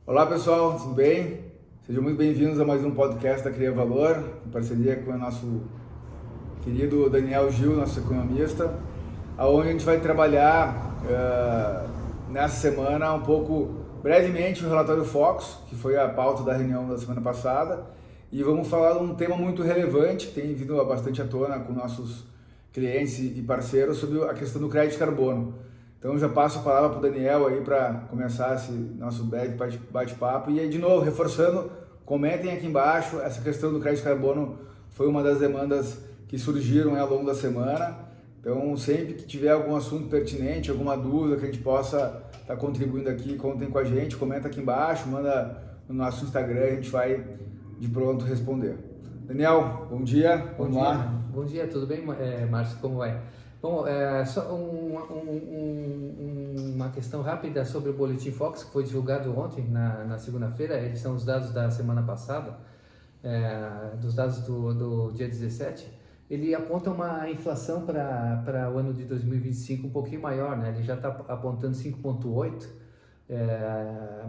Olá pessoal, tudo bem? Sejam muito bem-vindos a mais um podcast da Cria Valor, em parceria com o nosso querido Daniel Gil, nosso economista, onde a gente vai trabalhar nessa semana um pouco brevemente o relatório Focus, que foi a pauta da reunião da semana passada, e vamos falar de um tema muito relevante que tem vindo bastante à tona com nossos clientes e parceiros sobre a questão do crédito de carbono. Então eu já passo a palavra para o Daniel aí para começar esse nosso breve bate-papo. E aí, de novo, reforçando, comentem aqui embaixo, essa questão do crédito de carbono foi uma das demandas que surgiram ao longo da semana. Então, sempre que tiver algum assunto pertinente, alguma dúvida que a gente possa estar contribuindo aqui, contem com a gente, comenta aqui embaixo, manda no nosso Instagram, a gente vai de pronto responder. Daniel, bom dia, vamos lá. Bom dia, tudo bem, Márcio? Como vai? Bom, só uma questão rápida sobre o Boletim Focus, que foi divulgado ontem, na segunda-feira. Eles são os dados da semana passada, dos dados do dia 17. Ele aponta uma inflação para o ano de 2025 um pouquinho maior, né? Ele já está apontando 5,8%,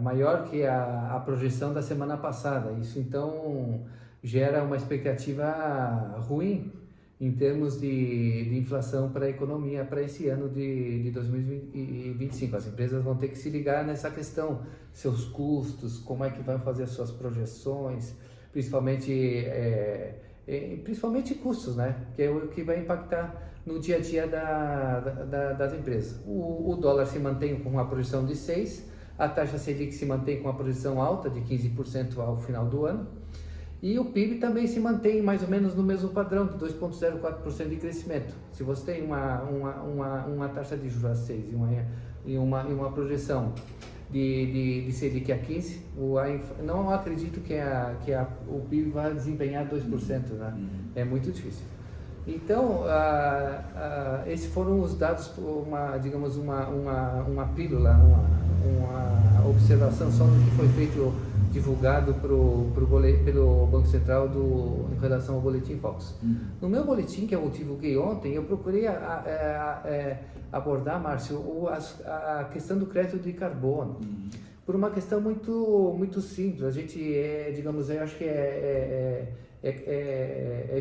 maior que a projeção da semana passada. Isso, então, gera uma expectativa ruim em termos de inflação para a economia para esse ano de 2025. As empresas vão ter que se ligar nessa questão, seus custos, como é que vão fazer as suas projeções, principalmente custos, né? Que é o que vai impactar no dia a dia das empresas. O dólar se mantém com uma projeção de 6%, a taxa Selic se mantém com uma projeção alta de 15% ao final do ano, e o PIB também se mantém mais ou menos no mesmo padrão, de 2,04% de crescimento. Se você tem uma taxa de juros a 6 e uma projeção de Selic a 15, não acredito que o PIB vai desempenhar 2%, né? É muito difícil. Então, esses foram os dados, digamos, uma pílula, uma observação só do que foi feito, divulgado pelo Banco Central em relação ao Boletim Focus. No meu boletim, que eu divulguei ontem, eu procurei abordar, Márcio, a questão do crédito de carbono, por uma questão muito simples. A gente, digamos, eu acho que é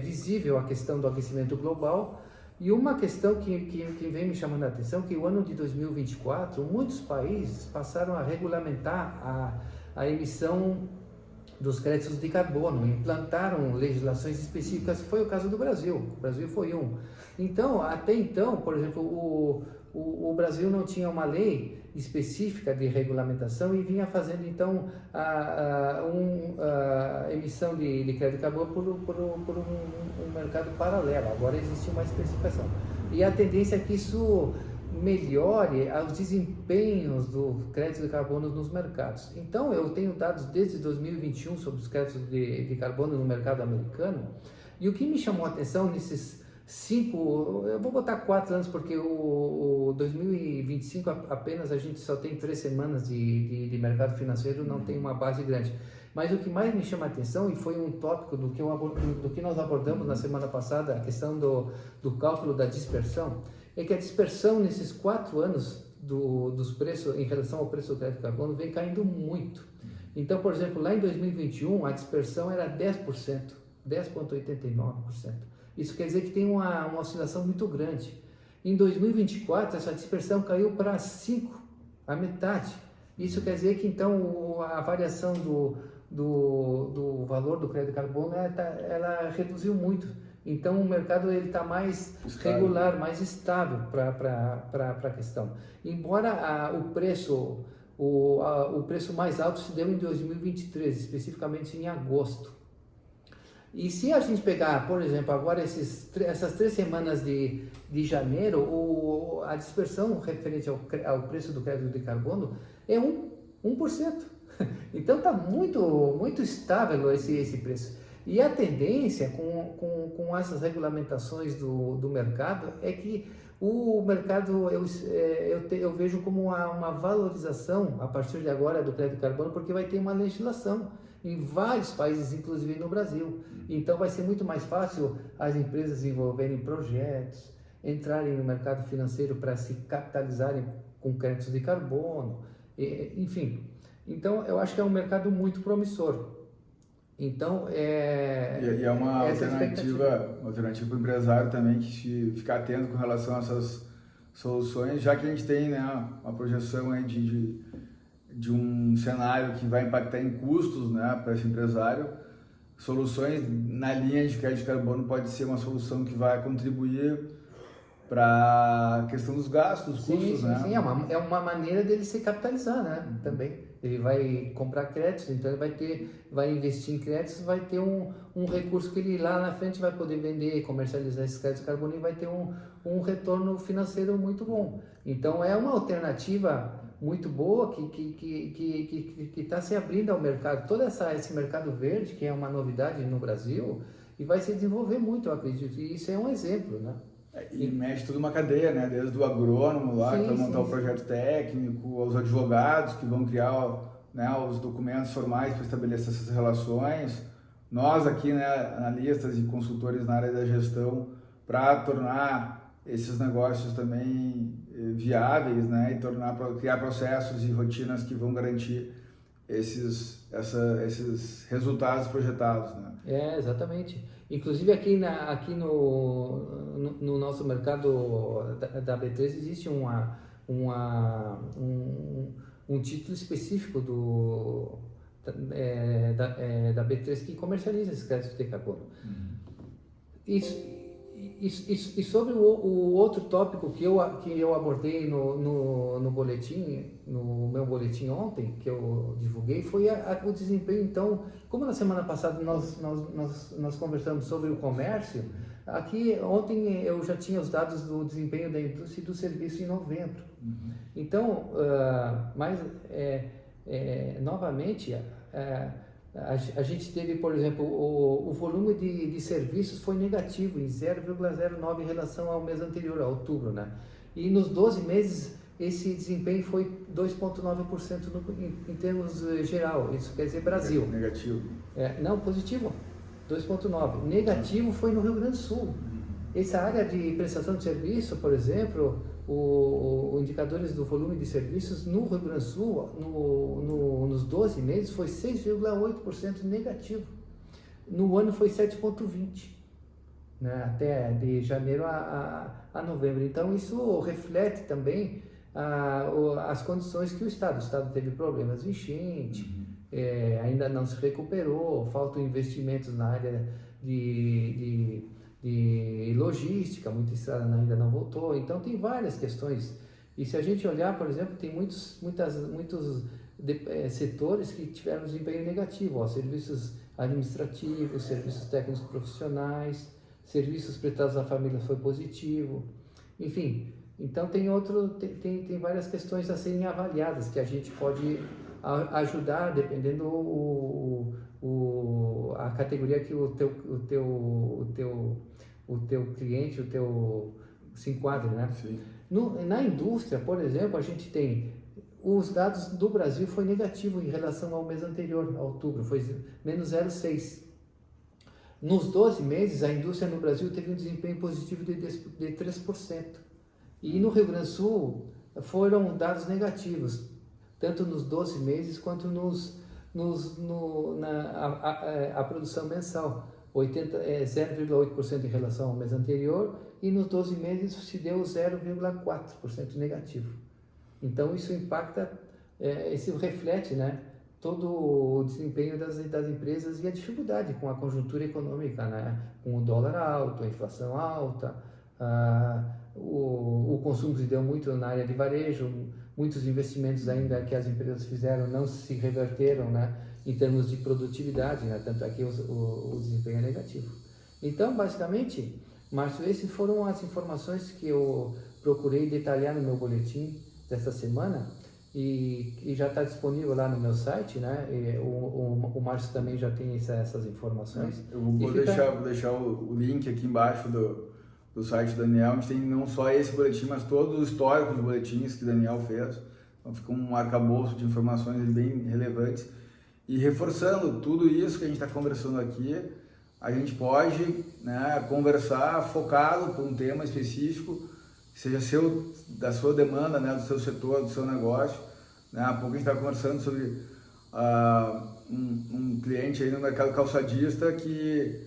visível a questão do aquecimento global, e uma questão que vem me chamando a atenção, que o ano de 2024, muitos países passaram a regulamentar a emissão dos créditos de carbono, implantaram legislações específicas. Foi o caso do Brasil. O Brasil foi um. Então, até então, por exemplo, o Brasil não tinha uma lei específica de regulamentação e vinha fazendo, então, a emissão de crédito de carbono por um mercado paralelo. Agora existe uma especificação. E a tendência é que isso melhore os desempenhos do crédito de carbono nos mercados. Então, eu tenho dados desde 2021 sobre os créditos de carbono no mercado americano, e o que me chamou a atenção nesses 5, eu vou botar 4 anos, porque o 2025 apenas a gente só tem 3 semanas de mercado financeiro, não tem uma base grande. Mas o que mais me chama a atenção, e foi um tópico do que nós abordamos na semana passada, a questão do cálculo da dispersão, é que a dispersão nesses 4 anos dos preços, em relação ao preço do crédito de carbono, vem caindo muito. Então, por exemplo, lá em 2021, a dispersão era 10%, 10,89%. Isso quer dizer que tem uma oscilação muito grande. Em 2024, essa dispersão caiu para 5%, a metade. Isso quer dizer que, então, a variação do valor do crédito de carbono, ela reduziu muito. Então, o mercado está mais regular, mais estável para a questão. Embora o preço mais alto se deu em 2023, especificamente em agosto. E se a gente pegar, por exemplo, agora essas 3 semanas de janeiro, a dispersão referente ao preço do crédito de carbono é 1%. Então, está muito estável esse preço. E a tendência com essas regulamentações do mercado é que o mercado, eu vejo como uma valorização a partir de agora do crédito de carbono, porque vai ter uma legislação em vários países, inclusive no Brasil. Então vai ser muito mais fácil as empresas desenvolverem projetos, entrarem no mercado financeiro para se capitalizarem com créditos de carbono, enfim. Então, eu acho que é um mercado muito promissor. Então, E é uma alternativa para o empresário também que se ficar atento com relação a essas soluções, já que a gente tem, né, uma projeção aí de um cenário que vai impactar em custos, né, para esse empresário. Soluções na linha de crédito de carbono pode ser uma solução que vai contribuir para a questão dos gastos, dos custos, né? Sim, é uma maneira dele se capitalizar, né? Também. Ele vai comprar créditos, então ele vai investir em créditos, vai ter um recurso que ele lá na frente vai poder vender, comercializar esses créditos de carbono e vai ter um retorno financeiro muito bom. Então é uma alternativa muito boa que está se abrindo ao mercado. Todo esse mercado verde, que é uma novidade no Brasil, e vai se desenvolver muito, eu acredito. E isso é um exemplo, né? E mexe toda uma cadeia, né? Desde o agrônomo lá, que vai montar o projeto técnico, aos advogados que vão criar, né, os documentos formais para estabelecer essas relações. Nós aqui, né, analistas e consultores na área da gestão, para tornar esses negócios também viáveis, né? E criar processos e rotinas que vão garantir esses resultados projetados, né? Exatamente. Inclusive aqui no nosso mercado da B3 existe um título específico da B3 que comercializa esses créditos de carbono. E sobre o outro tópico que eu abordei no boletim, no meu boletim ontem, que eu divulguei, foi o desempenho. Então, como na semana passada nós conversamos sobre o comércio, aqui ontem eu já tinha os dados do desempenho da indústria e do serviço em novembro. Então, novamente, a gente teve, por exemplo, o volume de serviços foi negativo em 0,09 em relação ao mês anterior, a outubro, né? E nos 12 meses esse desempenho foi 2,9% em termos geral, isso quer dizer Brasil. Negativo? Não, positivo, 2,9%. Negativo foi no Rio Grande do Sul. Essa área de prestação de serviço, por exemplo, os indicadores do volume de serviços no Rio Grande do Sul, nos 12 meses, foi 6,8% negativo. No ano foi 7,20%, né? Até de janeiro a novembro. Então, isso reflete também as condições que o Estado teve problemas de enchente, ainda não se recuperou, faltam investimentos na área de logística, muita estrada ainda não voltou, então tem várias questões. E se a gente olhar, por exemplo, tem muitos setores que tiveram desempenho negativo, serviços administrativos, serviços técnicos profissionais, serviços prestados à família foi positivo, enfim. Então tem várias questões a serem avaliadas que a gente pode ajudar dependendo a categoria que o teu cliente, se enquadre, né? Sim. Na indústria, por exemplo, a gente tem os dados do Brasil foi negativo em relação ao mês anterior, a outubro, foi menos 0,6. Nos 12 meses, a indústria no Brasil teve um desempenho positivo de 3%. E no Rio Grande do Sul foram dados negativos, tanto nos 12 meses quanto a produção mensal, 0,8% em relação ao mês anterior, e nos 12 meses se deu 0,4% negativo. Então isso impacta, isso reflete, né, todo o desempenho das empresas e a dificuldade com a conjuntura econômica, né, com o dólar alto, a inflação alta, o consumo se deu muito na área de varejo, muitos investimentos ainda que as empresas fizeram não se reverteram, né, em termos de produtividade, né, tanto aqui o desempenho é negativo. Então, basicamente, Márcio, essas foram as informações que eu procurei detalhar no meu boletim desta semana e já está disponível lá no meu site, né? O Márcio também já tem essas informações. Eu vou deixar o link aqui embaixo do site do Daniel. A gente tem não só esse boletim, mas todo o histórico de boletins que o Daniel fez. Então fica um arcabouço de informações bem relevantes. E reforçando tudo isso que a gente está conversando aqui, a gente pode, né, conversar focado por um tema específico, que seja da sua demanda, né, do seu setor, do seu negócio. Né? Há pouco a gente estava conversando sobre um cliente aí no mercado calçadista que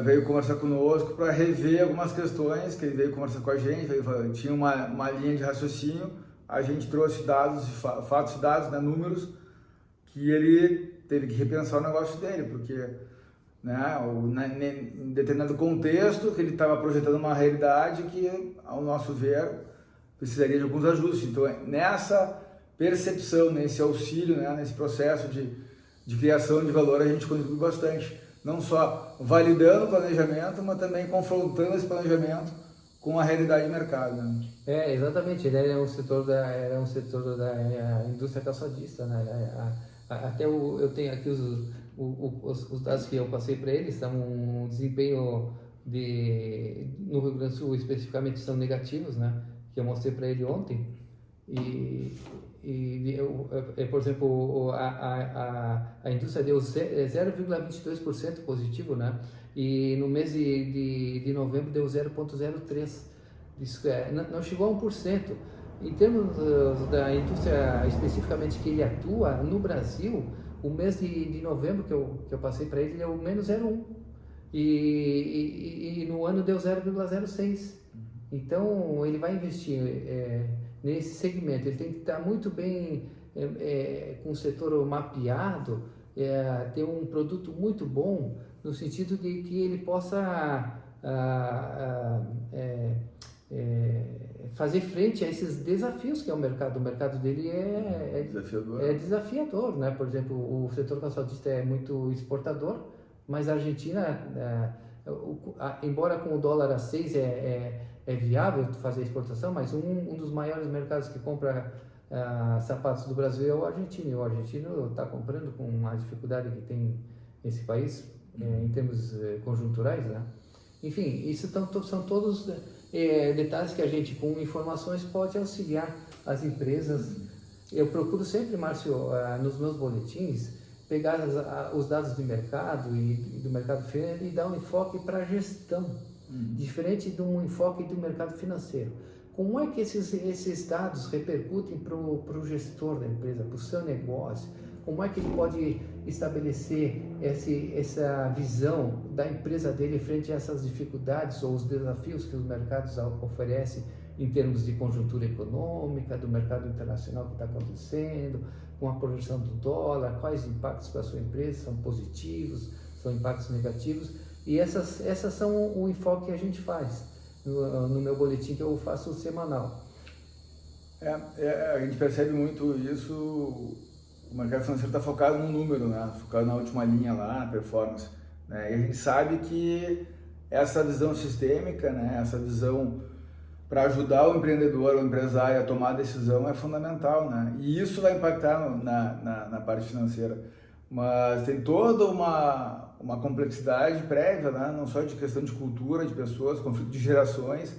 veio conversar conosco para rever algumas questões, que ele veio conversar com a gente, tinha uma linha de raciocínio, a gente trouxe dados, fatos e dados, né, números, que ele teve que repensar o negócio dele, porque em determinado contexto que ele estava projetando uma realidade que, ao nosso ver, precisaria de alguns ajustes. Então, nessa percepção, nesse auxílio, né, nesse processo de criação de valor, a gente contribui bastante. Não só validando o planejamento, mas também confrontando esse planejamento com a realidade do mercado. Né? Exatamente. Ele era um setor da indústria calçadista, né? Até eu tenho aqui os dados que eu passei para eles, são um desempenho no Rio Grande do Sul especificamente são negativos, né? Que eu mostrei para ele ontem. Por exemplo, a indústria deu 0,22% positivo, né? E no mês de novembro deu 0,03%. Isso não chegou a 1%. Em termos da indústria especificamente que ele atua, no Brasil, o mês de novembro que eu passei para ele deu menos 0,1%. E no ano deu 0,06%. Então, ele vai investir nesse segmento. Ele tem que estar muito bem com o setor mapeado, ter um produto muito bom, no sentido de que ele possa fazer frente a esses desafios que é o mercado. O mercado dele é desafiador, né? Por exemplo, o setor calçadista é muito exportador, mas a Argentina, embora com o dólar a 6 é viável fazer exportação, mas um dos maiores mercados que compra sapatos do Brasil é o argentino. E o argentino está comprando com a dificuldade que tem esse país em termos conjunturais, né? Enfim, isso são todos detalhes que a gente, com informações, pode auxiliar as empresas. Eu procuro sempre, Márcio, nos meus boletins, pegar os dados de mercado e do mercado financeiro e dar um enfoque para a gestão, diferente de um enfoque do mercado financeiro. Como é que esses dados repercutem para o gestor da empresa, para o seu negócio? Como é que ele pode estabelecer essa visão da empresa dele frente a essas dificuldades ou os desafios que os mercados oferecem em termos de conjuntura econômica, do mercado internacional que está acontecendo, com a projeção do dólar, quais impactos para a sua empresa são positivos, são impactos negativos, e essas são o enfoque que a gente faz no meu boletim que eu faço semanal. A gente percebe muito isso, o mercado financeiro está focado no número, né? Focado na última linha lá, na performance, né? E a gente sabe que essa visão sistêmica, né? Essa visão para ajudar o empreendedor, o empresário a tomar a decisão é fundamental, né? E isso vai impactar na parte financeira. Mas tem toda uma complexidade prévia, né? Não só de questão de cultura, de pessoas, conflito de gerações,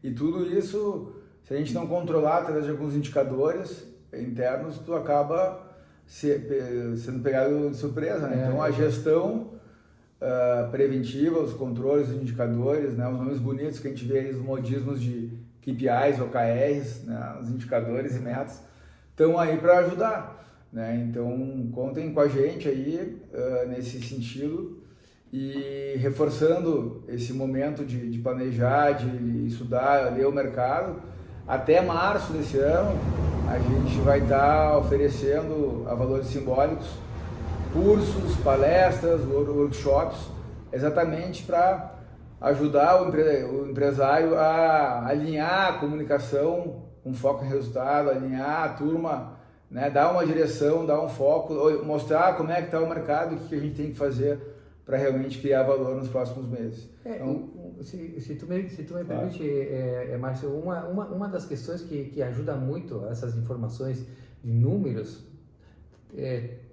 e tudo isso, se a gente não controlar através de alguns indicadores internos, tu acaba sendo pegado de surpresa, né? Então a gestão preventiva, os controles, os indicadores, né? Os nomes bonitos que a gente vê aí, os modismos de KPIs, OKRs, né? Os indicadores e metas, estão aí para ajudar, né? Então contem com a gente aí nesse sentido, e reforçando esse momento de planejar, de estudar, ler o mercado. Até março desse ano a gente vai estar oferecendo a valores simbólicos cursos, palestras, workshops, exatamente para ajudar o empresário a alinhar a comunicação com foco em resultado, alinhar a turma, né, dar uma direção, dar um foco, mostrar como é que está o mercado e o que a gente tem que fazer para realmente criar valor nos próximos meses. Então, se tu me permite, Márcio, uma das questões que ajuda muito essas informações de números,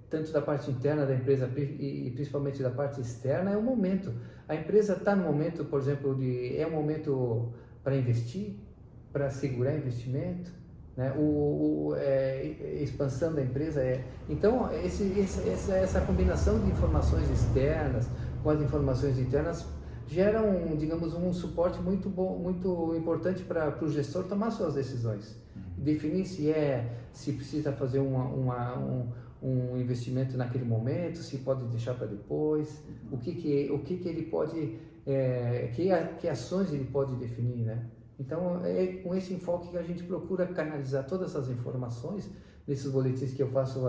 tanto da parte interna da empresa e principalmente da parte externa, é o momento. A empresa está no momento, por exemplo, é um momento para investir, para segurar investimento, né? Expansão da empresa então essa combinação de informações externas com as informações internas gera digamos, um suporte muito bom, muito importante para o gestor tomar suas decisões, definir se precisa fazer um investimento naquele momento, se pode deixar para depois, o que ele pode, que ações ele pode definir, né? Então, é com esse enfoque que a gente procura canalizar todas essas informações nesses boletins que eu faço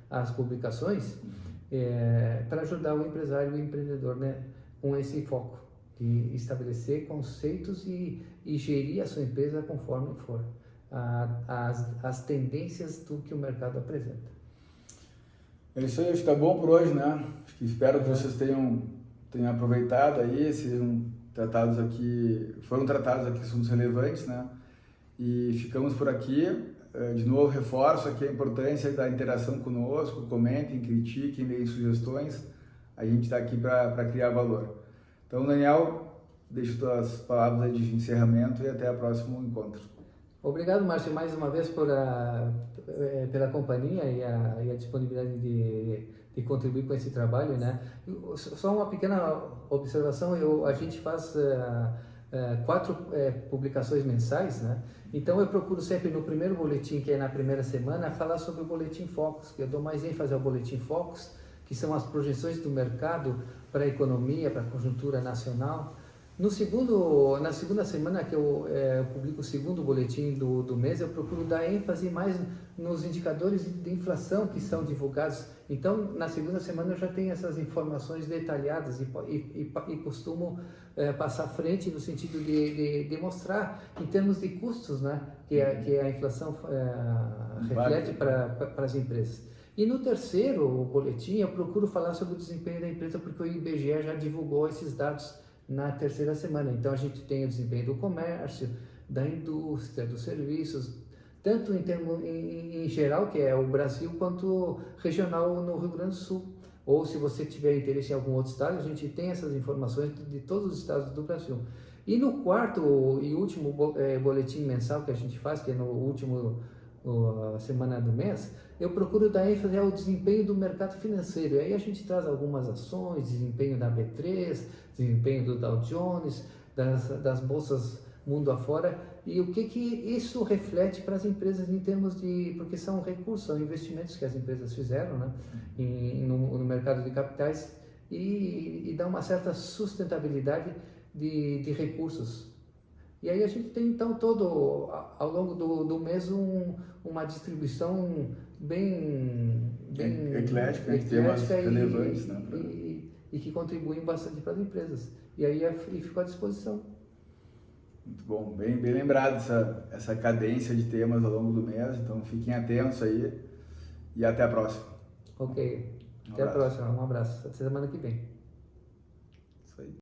as publicações, para ajudar o empresário e o empreendedor, né, com esse foco de estabelecer conceitos e gerir a sua empresa conforme for as tendências do que o mercado apresenta. É isso aí, acho que tá bom por hoje, né? Espero que vocês tenham aproveitado aí, foram tratados aqui assuntos relevantes, né? E ficamos por aqui. De novo, reforço aqui a importância da interação conosco, comentem, critiquem, deem sugestões. A gente está aqui para criar valor. Então, Daniel, deixo tuas palavras aí de encerramento e até o próximo encontro. Obrigado, Márcio, mais uma vez pela companhia e a disponibilidade de contribuir com esse trabalho, né? Só uma pequena observação, a gente faz 4 publicações mensais, né? Então eu procuro sempre no primeiro boletim, que é na primeira semana, falar sobre o Boletim Focus, que eu dou mais ênfase ao Boletim Focus, que são as projeções do mercado para a economia, para a conjuntura nacional. Na segunda semana que eu publico o segundo boletim do mês, eu procuro dar ênfase mais nos indicadores de inflação que são divulgados. Então, na segunda semana eu já tenho essas informações detalhadas e costumo passar à frente no sentido de demonstrar em termos de custos, né, que a inflação reflete para as empresas. E no terceiro boletim eu procuro falar sobre o desempenho da empresa, porque o IBGE já divulgou esses dados na terceira semana. Então a gente tem o desempenho do comércio, da indústria, dos serviços, tanto em geral, que é o Brasil, quanto regional no Rio Grande do Sul. Ou se você tiver interesse em algum outro estado, a gente tem essas informações de todos os estados do Brasil. E no quarto e último boletim mensal que a gente faz, que é no último semana do mês, eu procuro dar ênfase ao desempenho do mercado financeiro. E aí a gente traz algumas ações, desempenho da B3, desempenho do Dow Jones, das bolsas mundo afora, e o que isso reflete para as empresas em termos porque são recursos, são investimentos que as empresas fizeram, né, no mercado de capitais, e dá uma certa sustentabilidade de recursos. E aí a gente tem então ao longo do mês uma distribuição bem eclética, de temas relevantes, né? E que contribuem bastante para as empresas. E aí fico à disposição. Muito bom, bem lembrado essa cadência de temas ao longo do mês, então fiquem atentos aí e até a próxima. Ok, até a próxima, um abraço, até semana que vem.